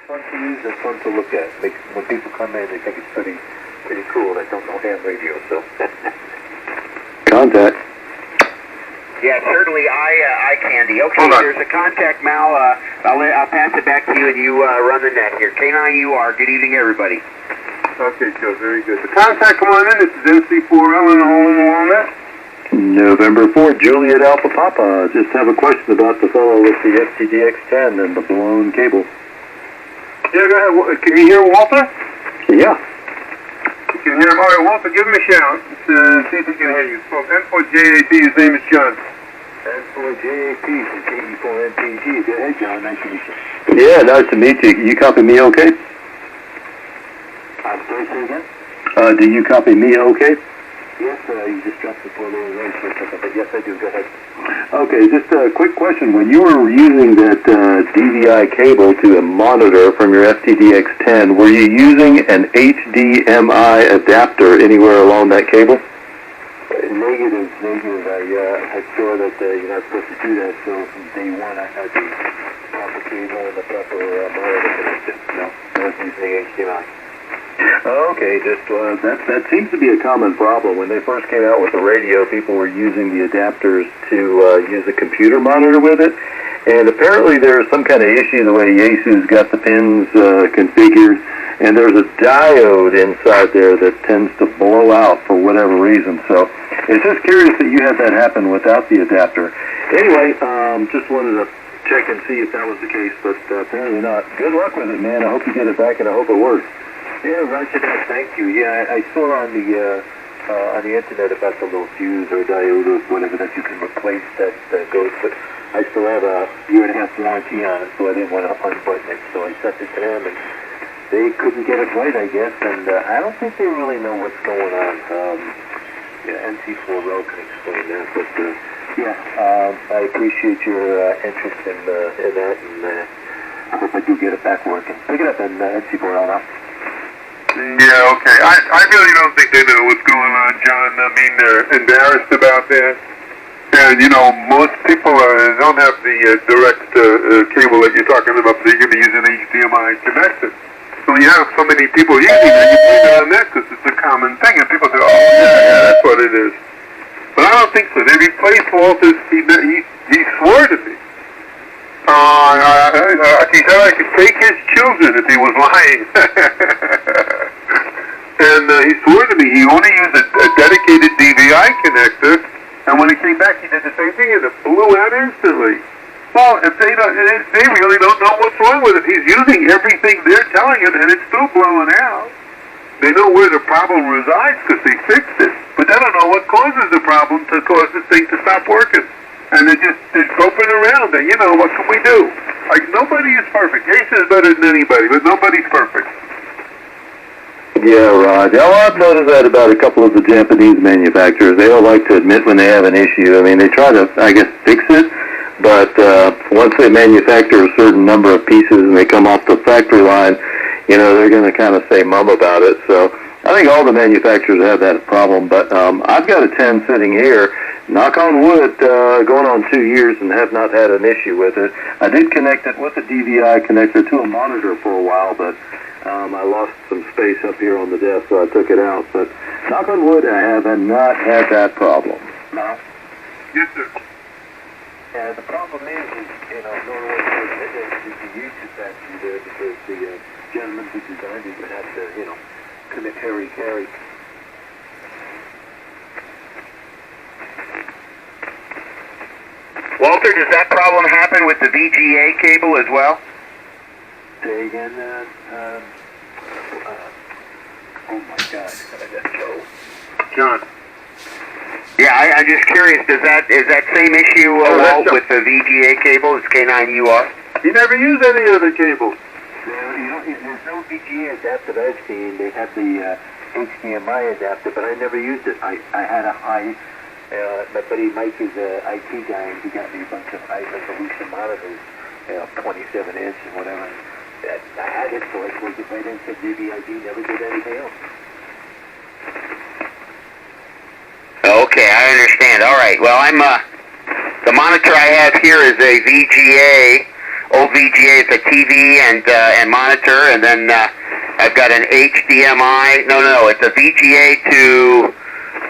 Fun to use and fun to look at. When people come in, they think it's pretty cool. They don't know ham radio, so. Contact. Yeah, certainly eye candy. Okay, there's a contact, Mal. I'll pass it back to you, and you run the net here. K9UR. Good evening, everybody. Okay, Joe. Very good. The contact, come on in. This is MC4L and the home along that. November 4th, Juliet Alpha Papa. Just have a question about the fellow with the FTDX10 and the blown cable. Yeah, go ahead. Can you hear Walter? Yeah. You can hear him. All right, Walter, give him a shout. See if he can hear you. So, N4JAP, his name is John. N4JAP from KE4MPG. Go ahead, John. Nice to meet you. Yeah, nice to meet you. You copy me okay? I'm sorry, say again? Do you copy me okay? Yes, you just dropped the poor little range for a second, but yes, I do. Go ahead. Okay, just a quick question. When you were using that DVI cable to monitor from your FTDX10, were you using an HDMI adapter anywhere along that cable? Negative. I saw that you're not supposed to do that, so from day one I had the proper cable and the proper monitor connection. No, I wasn't using HDMI. Okay, just that seems to be a common problem. When they first came out with the radio, people were using the adapters to use a computer monitor with it, and apparently there's some kind of issue the way Yaesu's got the pins configured, and there's a diode inside there that tends to blow out for whatever reason. So it's just curious that you had that happen without the adapter. Anyway, just wanted to check and see if that was the case, but apparently not. Good luck with it, man. I hope you get it back, and I hope it works. Yeah, Roger that. Thank you. Yeah, I saw on the internet about the little fuse or diode or whatever that you can replace that goes, but I still have a 1.5 year warranty on it, so I didn't want to unbutton it. So I sent it to them, and they couldn't get it right, I guess, and I don't think they really know what's going on. Yeah, NC4L can explain that, but yeah, I appreciate your interest in that, and I hope I do get it back working. Pick it up on NC4L now. Yeah, okay. I really don't think they know what's going on, John. I mean, they're embarrassed about that. And, you know, most people don't have the direct cable that you're talking about, but they're going to use an HDMI connector. So you have so many people using it, you blame it on that because it's a common thing. And people say, oh, yeah, that's what it is. But I don't think so. They replaced Walter's, he swore to me. He said I could take his children if he was lying. And he swore to me he only used a dedicated DVI connector, and when he came back he did the same thing and it blew out instantly. Well, if they really don't know what's wrong with it. He's using everything they're telling him and it's still blowing out. They know where the problem resides because they fixed it, but they don't know what causes the problem to cause this thing to stop working. And they're groping around and, you know, what can we do? Like, nobody is perfect. Ace is better than anybody, but nobody's perfect. Yeah, Rod. Well, I've noticed that about a couple of the Japanese manufacturers. They don't like to admit when they have an issue. I mean, they try to, I guess, fix it, but once they manufacture a certain number of pieces and they come off the factory line, you know, they're going to kind of say mum about it. So I think all the manufacturers have that problem, but I've got a 10 sitting here, knock on wood, going on 2 years and have not had an issue with it. I did connect it with a DVI connector to a monitor for a while, but I lost some space up here on the desk, so I took it out. But knock on wood, I have not had that problem. No? Yes, sir. Yeah, the problem is you know, no one would admit it to the YouTube factory there because the gentleman who designed it would have to, you know, commit carry. Walter, does that problem happen with the VGA cable as well? Say again, oh my God, I got Joe. John. Yeah, I'm just curious. Is that same issue Walt, with the VGA cable? It's K9UR. You never use any other cable. There's no VGA adapter that I've seen. They have the HDMI adapter, but I never used it. I had a high. My buddy Mike is an IT guy, and he got me a bunch of high-resolution monitors, 27 inch and whatever. I had it, so I plugged it right into DVID, never did anything else. Okay, I understand. All right. Well, the monitor I have here is a VGA old VGA. It's a TV and monitor, and then I've got an HDMI. No, it's a VGA to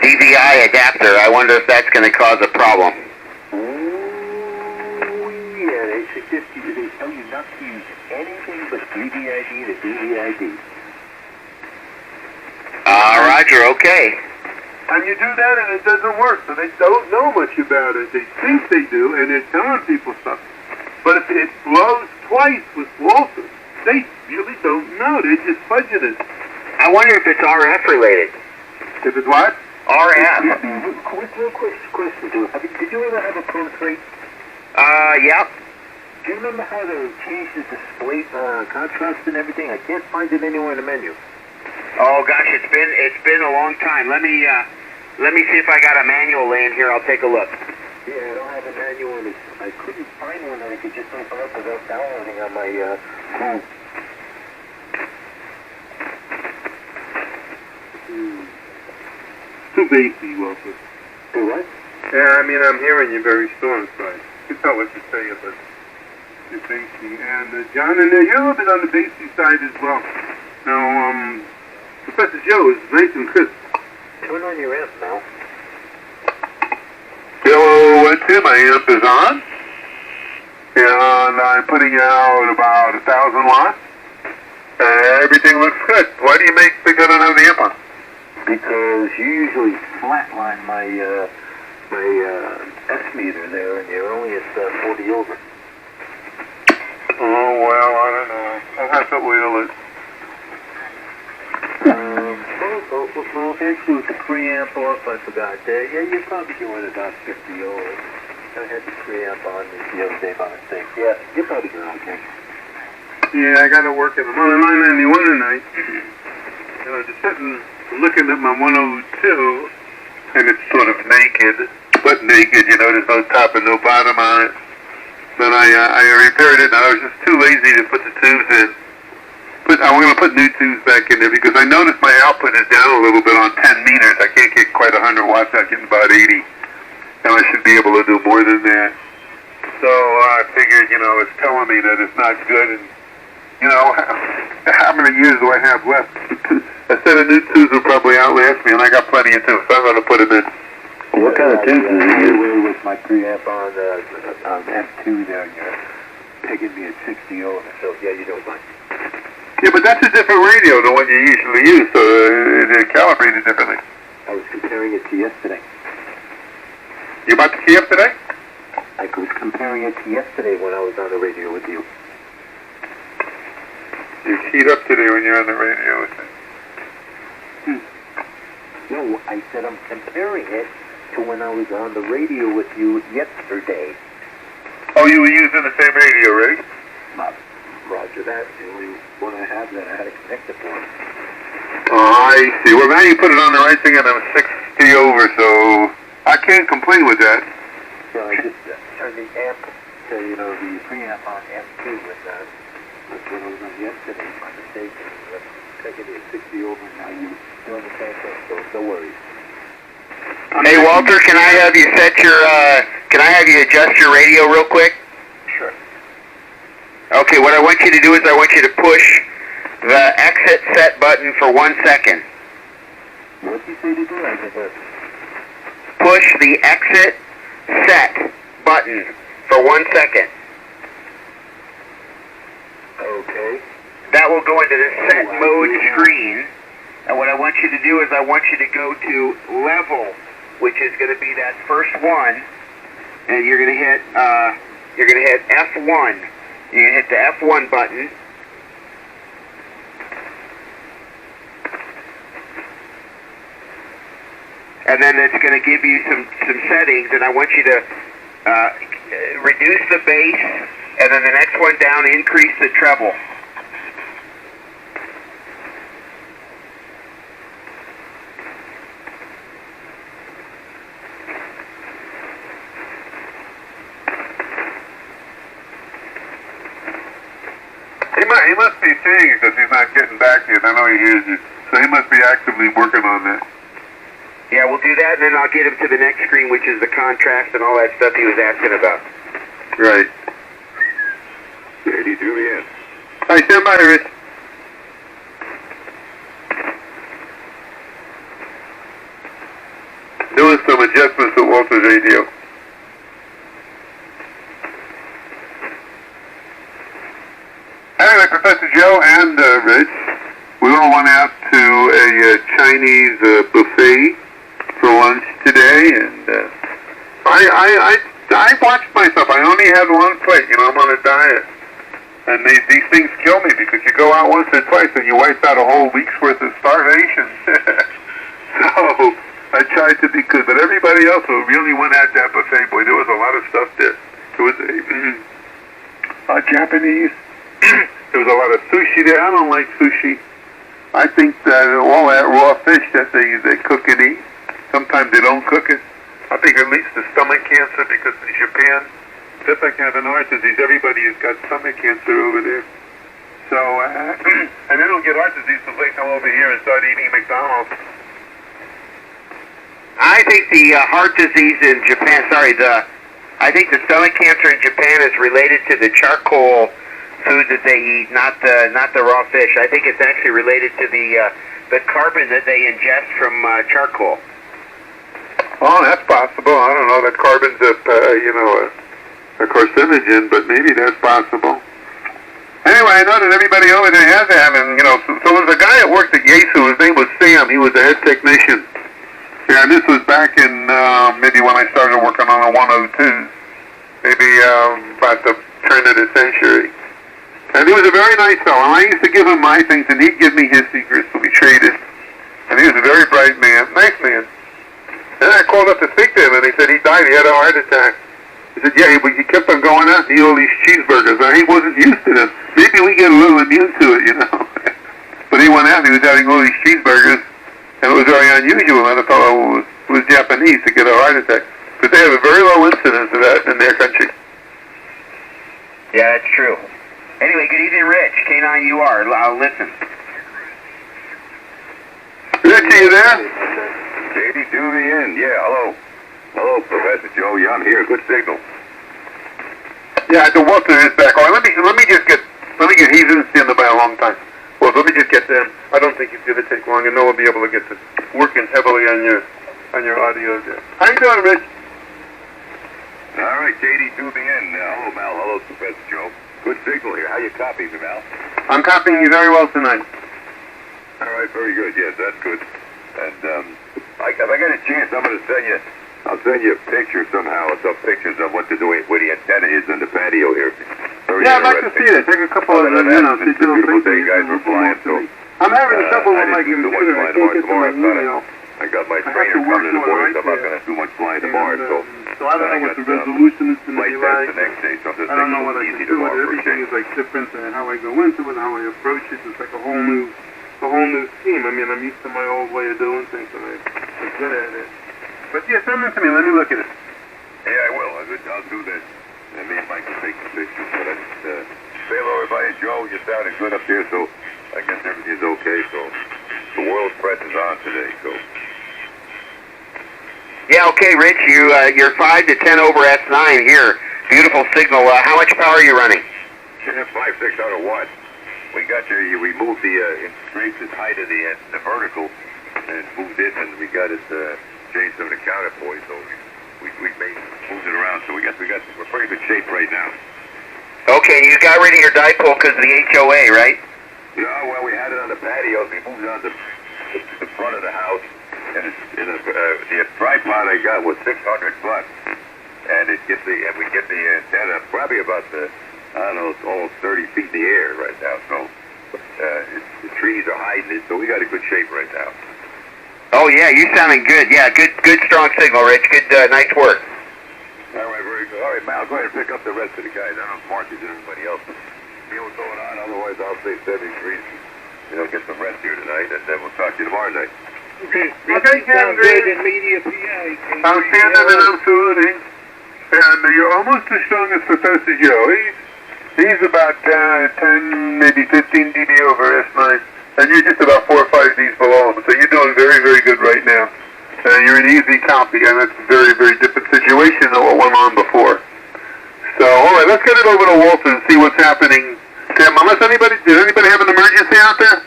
DVI adapter. I wonder if that's going to cause a problem. Yeah, they suggest they tell you not to use anything but DVI-D to DVI-D. Roger, okay. And you do that and it doesn't work, so they don't know much about it. They think they do, and they're telling people stuff. But if it blows twice with Walter, they really don't know. They're just fudging it. I wonder if it's RF related. If it's what? RF. Real quick question, dude. Did you ever have a Pro 3? Yep. Do you remember how to change the display contrast and everything? I can't find it anywhere in the menu. Oh gosh, it's been a long time. Let me see if I got a manual laying here. I'll take a look. Yeah, I don't have a manual, and I couldn't find one that I could just open up without downloading on my phone. Too bassy, Walter. Do what? Yeah, I mean, I'm hearing you very strong inside. You can tell what you're saying, but you're bassy. And John, and you're a little bit on the bassy side as well. Now, Professor Joe is nice and crisp. Turn on your amp now. Hello, Tim. My amp is on. And I'm putting out about 1,000 watts. Everything looks good. Why do you make the gun on the amp on? Because you usually flatline my S meter there, and you're only at 40 over. Oh, well, I don't know. I'll have to wheel it. Well, actually, with the preamp off, I forgot. Yeah, you're probably doing about 50 over. I had the preamp on the other day by mistake. Yeah, you're probably doing okay. Yeah, I got to work it. I'm on a 991 tonight. And I'm just sitting, looking at my 102, and it's sort of naked, but naked, you know, there's no top and no bottom on it. Then I repaired it, and I was just too lazy to put the tubes in. I'm going to put new tubes back in there because I noticed my output is down a little bit on 10 meters. I can't get quite 100 watts. I'm getting about 80. And I should be able to do more than that. So I figured, you know, it's telling me that it's not good. And, you know, how many years do I have left? A set of new tubes will probably outlast me, and I got plenty of tubes, so I'm going to put them in. What kind of tubes does he use? With my preamp on M2 there, and you're pegging me at 60 over. So, yeah, you're doing fine. Yeah, but that's a different radio than what you usually use, so they're calibrated differently. I was comparing it to yesterday. You about to key up today? I was comparing it to yesterday when I was on the radio with you. You keyed up today when you're on the radio with me. No, I said I'm comparing it to when I was on the radio with you yesterday. Oh, you were using the same radio, right? Roger that. The only one I have that I had to connect it for. Oh, I see. Well, now you put it on the right thing, and I'm 60 over, so I can't complain with that. So I just turned the amp to, you know, the preamp on M2 with that. That's what I was on yesterday by mistake. And taking it at 60 over, and now you're doing the same thing, so no worries. Hey Walter, can I have you adjust your radio real quick? Sure. Okay, what I want you to do is I want you to push the exit set button for 1 second. What did you say to do? I didn't hear. Push the exit set button for 1 second. Okay. That will go into the set mode screen. And what I want you to do is I want you to go to level, which is going to be that first one, and you're going to hit F1. You're going to hit the F1 button. And then it's going to give you some settings, and I want you to reduce the bass, and then the next one down, increase the treble. He must be seeing it because he's not getting back yet. I know he hears you. So he must be actively working on that. Yeah, we'll do that, and then I'll get him to the next screen, which is the contrast and all that stuff he was asking about. Right. I stand by, Rich. Doing some adjustments to Walter's radio. Anyway, Professor Joe and Rich, we all went out to a Chinese buffet for lunch today, and I watched myself. I only had one plate. You know, I'm on a diet, and these things kill me because you go out once or twice and you wipe out a whole week's worth of starvation. So I tried to be good, but everybody else who really went at that buffet, boy, there was a lot of stuff there. There was a Japanese. There was a lot of sushi there. I don't like sushi. I think that all that raw fish that they cook and eat, sometimes they don't cook it. I think it leads to stomach cancer because in Japan, just like having heart disease, everybody has got stomach cancer over there. So, and they don't get heart disease until they come over here and start eating McDonald's. I think the heart disease in Japan, I think the stomach cancer in Japan is related to the charcoal food that they eat, not the raw fish. I think it's actually related to the carbon that they ingest from charcoal. Oh, that's possible. I don't know. That carbon's a carcinogen, but maybe that's possible. Anyway, I know that everybody over there has that, and so there was a guy that worked at Yesu. His name was Sam. He was a head technician. Yeah, and this was back in maybe when I started working on a 102, maybe about the turn of the century. And he was a very nice fellow, and I used to give him my things, and he'd give me his secrets, so we traded. And he was a very bright man, nice man. And I called up to speak to him, and he said he died, he had a heart attack. He said, yeah, he kept on going out to eat all these cheeseburgers, and he wasn't used to them. Maybe we get a little immune to it, But he went out, and he was having all these cheeseburgers, and it was very unusual, and a fellow who was Japanese to get a heart attack. But they have a very low incidence of that in their country. Yeah, that's true. Anyway, good evening, Rich. K9UR. I'll listen. Rich, are you there? JD to the end. Yeah, hello. Hello, Professor Joe. Yeah, I'm here. Good signal. Yeah, the Walter is back on. Let me get. He's been standing by a long time. Well, let me just get to him. I don't think it's going to take long, and then we'll be able to get to working heavily on your audio there. How you doing, Rich? All right, JD to the end. Hello, Mal. Hello, Professor Joe. Good signal here. How you copying me, Mal? I'm copying you very well tonight. All right, very good. Yes, that's good. And if I get a chance, I'm going to send you. I'll send you a picture somehow, some pictures of what the antenna is in the patio here. Very I'd like to see it. Take a couple of it's a beautiful day, guys. We're flying, so I'm having trouble with my computer. I can't get to my email. I got my trainer coming in the morning, so I'm not going to do much flying tomorrow. So I don't know what the resolution is going to be like. The next day, so I don't know what I can do with it. Everything is like different and how I go into it, how I approach it. It's like a whole new scheme. I mean, I'm used to my old way of doing things, and I'm good at it. But yeah, send it to me. Let me look at it. Yeah, I will. I'll do that. And maybe I can take some pictures. But say hello, everybody. Joe, you sounded good up here, so I guess everything's okay. So the world press is on today. So. Yeah, okay, Rich. You're 5 to 10 over S9 here. Beautiful signal. How much power are you running? 5, 6 out of what? We got we moved increased the height of the vertical and moved it, and we got it changed some of the counterpoint, so we moved it around. So we're pretty good shape right now. Okay, you got rid of your dipole because of the HOA, right? Yeah, well, we had it on the patio. We moved it on the front of the house, and the tripod I got was $600, and we get the antenna probably about it's almost 30 feet in the air right now. So the trees are hiding it, so we got a good shape right now. Oh yeah, you sounding good. Yeah, good strong signal, Rich. Good, nice work. All right, very good. All right, Mal, go ahead and pick up the rest of the guys. I don't know if Marcus and everybody else see what's going on. Otherwise, I'll say 73. Get some rest here tonight, and then we'll talk to you tomorrow night. Okay, Captain. Media PA. I'm standing and I'm saluting, and you're almost as strong as Professor Joe. He's about 10, maybe 15 dB over S9. And you're just about 4 or 5 Ds below him, so you're doing very, very good right now. You're an easy copy, and that's a very, very different situation than what went on before. So, all right, let's get it over to Walter and see what's happening down unless did anybody have an emergency out there?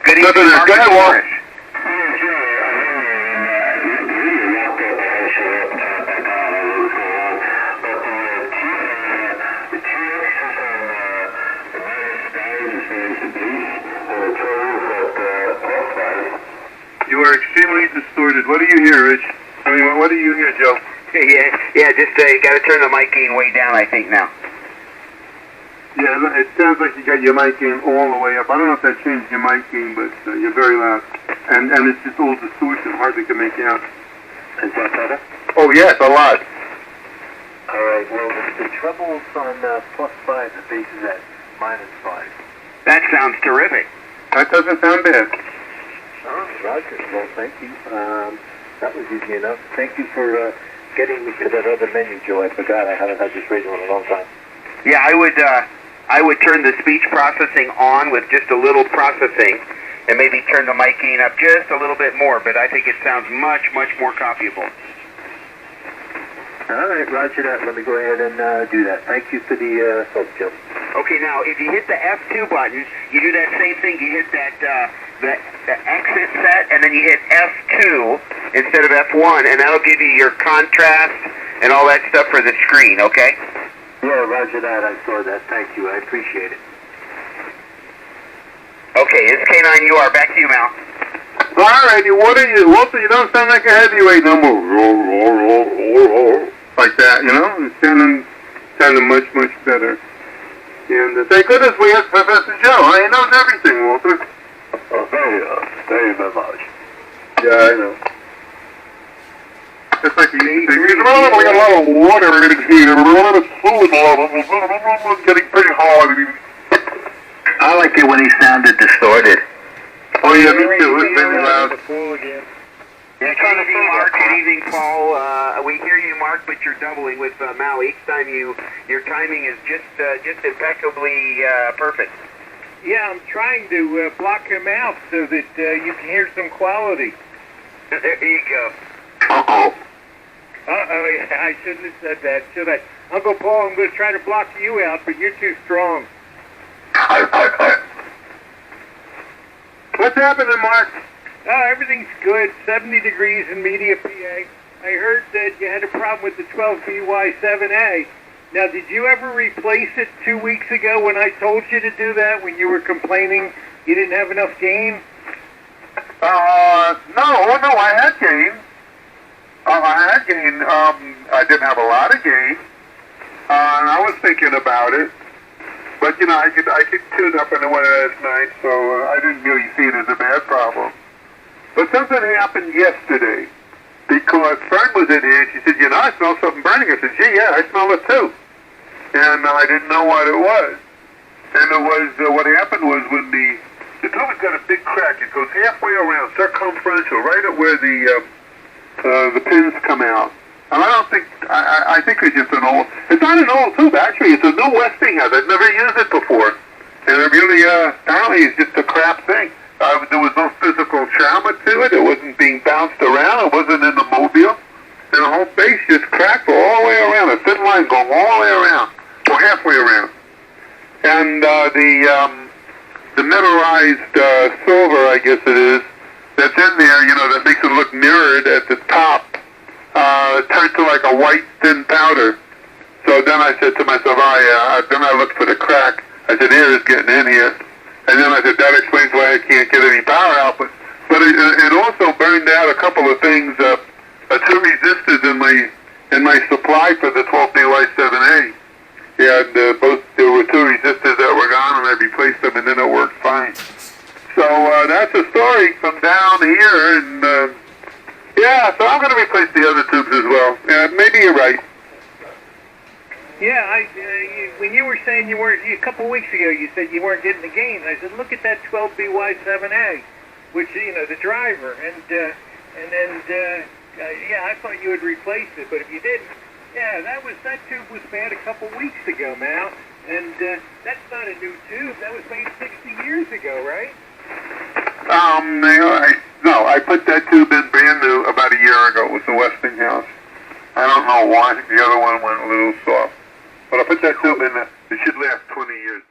Good evening, Go ahead, Walt. You are extremely distorted. What do you hear, Rich? I mean, what do you hear, Joe? Yeah, just you got to turn the mic gain way down, I think, now. Yeah, it sounds like you got your mic gain all the way up. I don't know if that changed your mic gain, but you're very loud. And it's just all distortion, hardly can make out. Is that better? Oh, yes, a lot. All right, well, the treble's on +5, the bass is at -5. That sounds terrific. That doesn't sound bad. Oh, Roger. Well, thank you. That was easy enough. Thank you for getting me to that other menu, Joe. I forgot. I haven't had this radio in a long time. Yeah, I would turn the speech processing on with just a little processing, and maybe turn the mic gain up just a little bit more. But I think it sounds much, much more copyable. All right, Roger that. Let me go ahead and do that. Thank you for the help, Joe. Okay, now if you hit the F2 button, you do that same thing. You hit that the exit set, and then you hit F2 instead of F1, and that'll give you your contrast and all that stuff for the screen. Okay? Yeah, Roger that. I saw that. Thank you. I appreciate it. Okay, it's K9UR. Back to you, Mal. All righty, what are you? Walter, you don't sound like a heavyweight no more. Like that, you know? It's sounding much, much better. And thank goodness we have Professor Joe. He knows everything, Walter. Oh, very much. Yeah, I know. Just like we got a lot of water in here, a lot of food, it's getting pretty hard. I like it when he sounded distorted. Oh yeah, me too. It's very loud. Yeah, good evening, Mark. Good evening, Paul. We hear you, Mark, but you're doubling with Mal. Each time your timing is just impeccably perfect. Yeah, I'm trying to block him out so that you can hear some quality. There you go. Uh-oh. Yeah, I shouldn't have said that, should I? Uncle Paul, I'm going to try to block you out, but you're too strong. What's happening, Mark? Oh, everything's good. 70 degrees in Media, PA. I heard that you had a problem with the 12BY7A. Now, did you ever replace it 2 weeks ago when I told you to do that, when you were complaining you didn't have enough gain? No, I had gain. I didn't have a lot of gain. And I was thinking about it. But, you know, I could tune up in the weather last night, so I didn't really see it as a bad problem. But something happened yesterday, because Fern was in here, and she said, you know, I smell something burning. I said, gee, yeah, I smell it too. And I didn't know what it was. And it was, what happened was when the tube has got a big crack. It goes halfway around, circumferential, right at where the pins come out. And I think it's just it's not an old tube, actually. It's a new Westinghouse. I've never used it before. And it really, apparently it's just a crap thing. There was no physical trauma to it. It wasn't being bounced around. It wasn't in the mobile. And the whole base just cracked all the way around. A thin line going all the way around, or halfway around. And the metallized silver, I guess it is, that's in there, you know, that makes it look mirrored at the top, turned to like a white thin powder. So then I said to myself, then I looked for the crack. I said, air is getting in here. And then I said, that explains why I can't get any power out. But it also burned out a couple of things, two resistors in my supply for the 12BY7A. Yeah, there were two resistors that were gone, and I replaced them, and then it worked fine. So that's a story from down here, and yeah, so I'm going to replace the other tubes as well. Maybe you're right. Yeah, when you were saying you weren't, a couple of weeks ago, you said you weren't getting the gains. I said, look at that 12BY7A, which, you know, the driver, and then I thought you would replace it, but if you didn't, yeah, that tube was bad a couple of weeks ago, Mal, and that's not a new tube. That was made 60 years ago, right? No, I put that tube in brand new about a year ago. It was the Westinghouse. I don't know why. The other one went a little soft. But I put that tube in there. It should last 20 years.